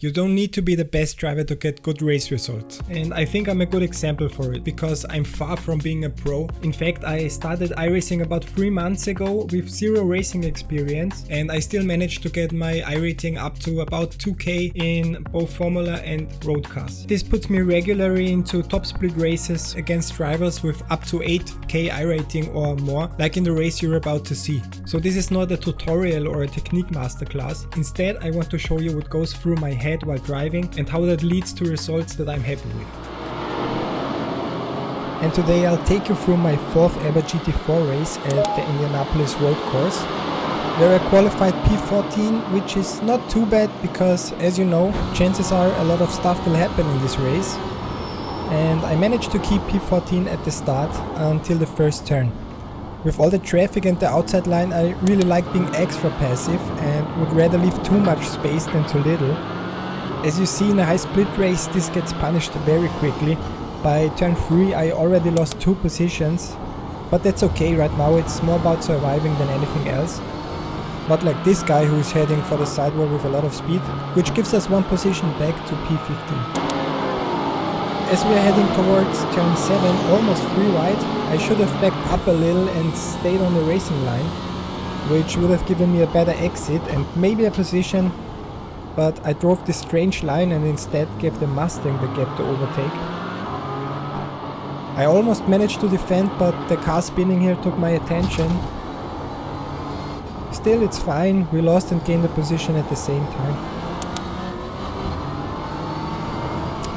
You don't need to be the best driver to get good race results. And I think I'm a good example for it, because I'm far from being a pro. In fact, I started iRacing about 3 months ago with zero racing experience, and I still managed to get my iRating up to about 2K in both Formula and road cars. This puts me regularly into top split races against drivers with up to 8K iRating or more, like in the race you're about to see. So this is not a tutorial or a technique masterclass. Instead, I want to show you what goes through my head while driving and how that leads to results that I'm happy with. And today I'll take you through my 4th ever GT4 race at the Indianapolis road course, where I qualified P14, which is not too bad because, as you know, chances are a lot of stuff will happen in this race. And I managed to keep P14 at the start until the first turn. With all the traffic and the outside line, I really like being extra passive and would rather leave too much space than too little. As you see in a high split race, this gets punished very quickly. By turn 3 I already lost 2 positions, but that's okay right now, it's more about surviving than anything else. Not like this guy who is heading for the sidewall with a lot of speed, which gives us 1 position back to P15. As we are heading towards turn 7, almost free wide, I should have backed up a little and stayed on the racing line, which would have given me a better exit and maybe a position, but I drove this strange line and instead gave the Mustang the gap to overtake. I almost managed to defend, but the car spinning here took my attention. Still, it's fine, we lost and gained a position at the same time.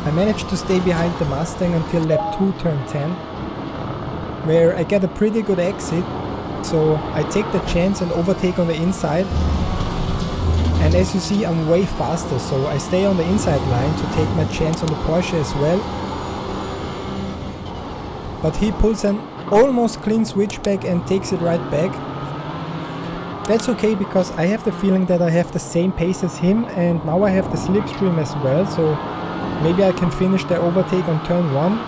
I managed to stay behind the Mustang until lap 2, turn 10, where I get a pretty good exit, so I take the chance and overtake on the inside. And as you see, I'm way faster, so I stay on the inside line to take my chance on the Porsche as well. But he pulls an almost clean switchback and takes it right back. That's okay, because I have the feeling that I have the same pace as him, and now I have the slipstream as well, so maybe I can finish the overtake on turn 1.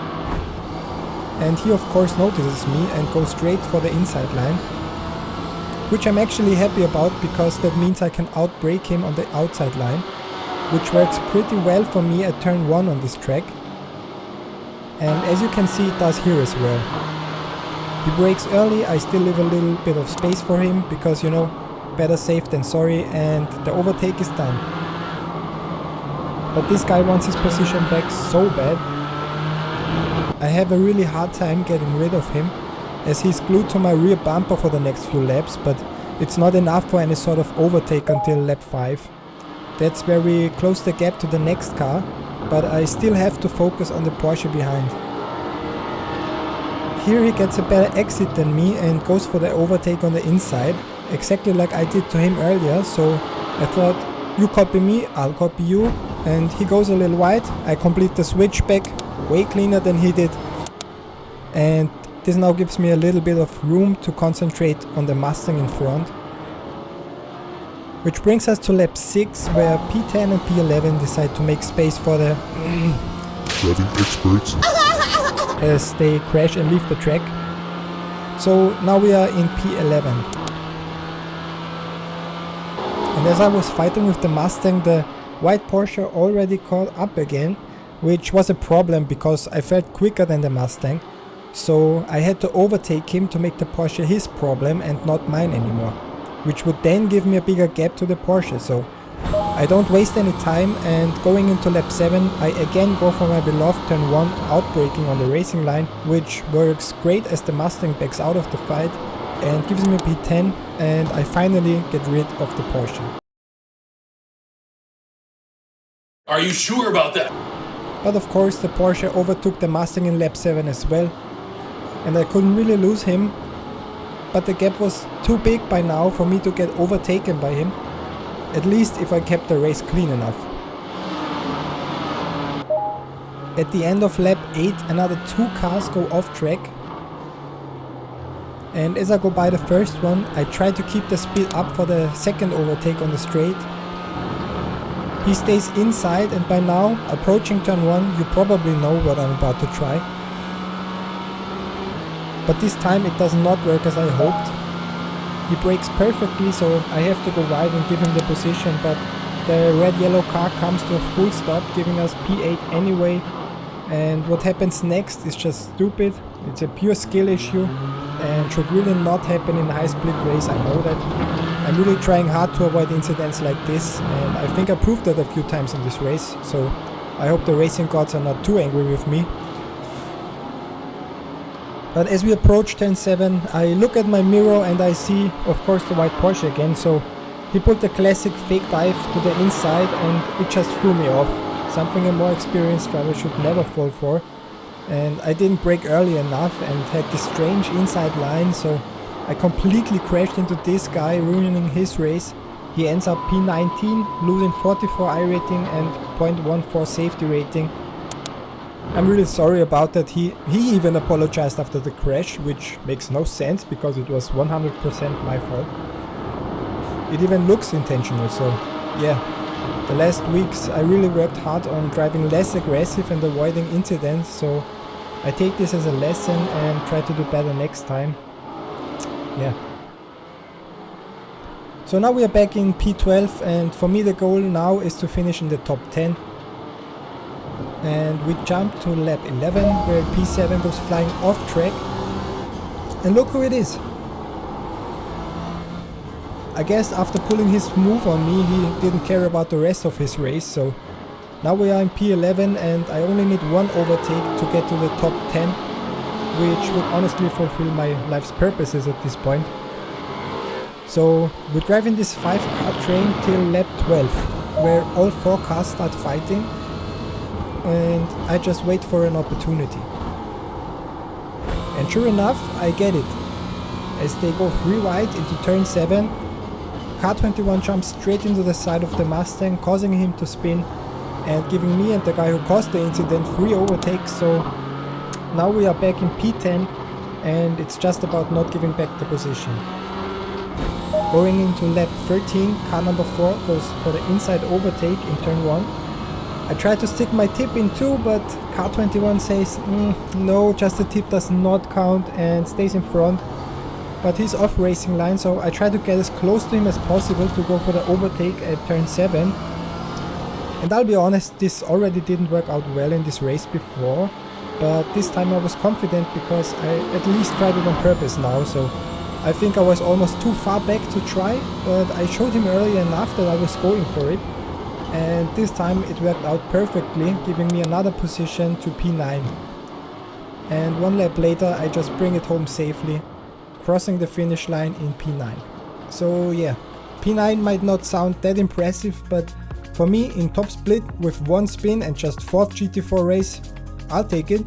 And he of course notices me and goes straight for the inside line, which I'm actually happy about, because that means I can outbrake him on the outside line, which works pretty well for me at turn 1 on this track. And as you can see, it does here as well. He brakes early, I still leave a little bit of space for him, because you know, better safe than sorry, and the overtake is done. But this guy wants his position back so bad. I have a really hard time getting rid of him, as he's glued to my rear bumper for the next few laps, but it's not enough for any sort of overtake until lap 5. That's where we close the gap to the next car, but I still have to focus on the Porsche behind. Here he gets a better exit than me and goes for the overtake on the inside, exactly like I did to him earlier, so I thought, you copy me, I'll copy you, and he goes a little wide, I complete the switchback, way cleaner than he did, and this now gives me a little bit of room to concentrate on the Mustang in front. Which brings us to lap 6, where P10 and P11 decide to make space for the driving experts as they crash and leave the track. So now we are in P11. And as I was fighting with the Mustang, the white Porsche already caught up again, which was a problem because I felt quicker than the Mustang. So I had to overtake him to make the Porsche his problem and not mine anymore, which would then give me a bigger gap to the Porsche. So I don't waste any time, and going into lap 7 I again go for my beloved turn 1 outbraking on the racing line, which works great as the Mustang backs out of the fight and gives me P10, and I finally get rid of the Porsche. Are you sure about that? But of course the Porsche overtook the Mustang in lap 7 as well, and I couldn't really lose him, but the gap was too big by now for me to get overtaken by him, at least if I kept the race clean enough. At the end of lap 8 another 2 cars go off track, and as I go by the first one I try to keep the speed up for the second overtake on the straight. He stays inside, and by now, approaching turn 1, you probably know what I'm about to try. But this time it does not work as I hoped. He brakes perfectly, so I have to go wide and give him the position, but the red-yellow car comes to a full stop, giving us P8 anyway. And what happens next is just stupid. It's a pure skill issue and should really not happen in a high split race, I know that. I'm really trying hard to avoid incidents like this, and I think I proved that a few times in this race, so I hope the racing gods are not too angry with me. But as we approach turn 7, I look at my mirror and I see, of course, the white Porsche again, so he pulled the classic fake dive to the inside and it just threw me off. Something a more experienced driver should never fall for. And I didn't brake early enough and had this strange inside line, so I completely crashed into this guy, ruining his race. He ends up P19, losing 44 iRating and 0.14 safety rating. I'm really sorry about that. He even apologized after the crash, which makes no sense because it was 100% my fault. It even looks intentional, so yeah. The last weeks I really worked hard on driving less aggressive and avoiding incidents, so I take this as a lesson and try to do better next time. Yeah. So now we are back in P12 and for me the goal now is to finish in the top 10. And we jump to lap 11 where P7 goes flying off track. And look who it is. I guess after pulling his move on me, he didn't care about the rest of his race, so now we are in P11 and I only need one overtake to get to the top 10, which would honestly fulfill my life's purposes at this point. So we're driving this 5-car train till lap 12, where all 4 cars start fighting, and I just wait for an opportunity. And sure enough, I get it. As they go 3 wide into turn 7, car 21 jumps straight into the side of the Mustang, causing him to spin and giving me and the guy who caused the incident 3 overtakes. So now we are back in P10 and it's just about not giving back the position. Going into lap 13, car number 4 goes for the inside overtake in turn 1. I try to stick my tip in too, but car 21 says no, just the tip does not count and stays in front. But he's off racing line, so I try to get as close to him as possible to go for the overtake at turn 7. And I'll be honest, this already didn't work out well in this race before, but this time I was confident because I at least tried it on purpose now, so I think I was almost too far back to try, but I showed him early enough that I was going for it. And this time it worked out perfectly, giving me another position to P9. And 1 lap later I just bring it home safely, crossing the finish line in P9. So yeah, P9 might not sound that impressive, but for me in top split with 1 spin and just 4th GT4 race, I'll take it.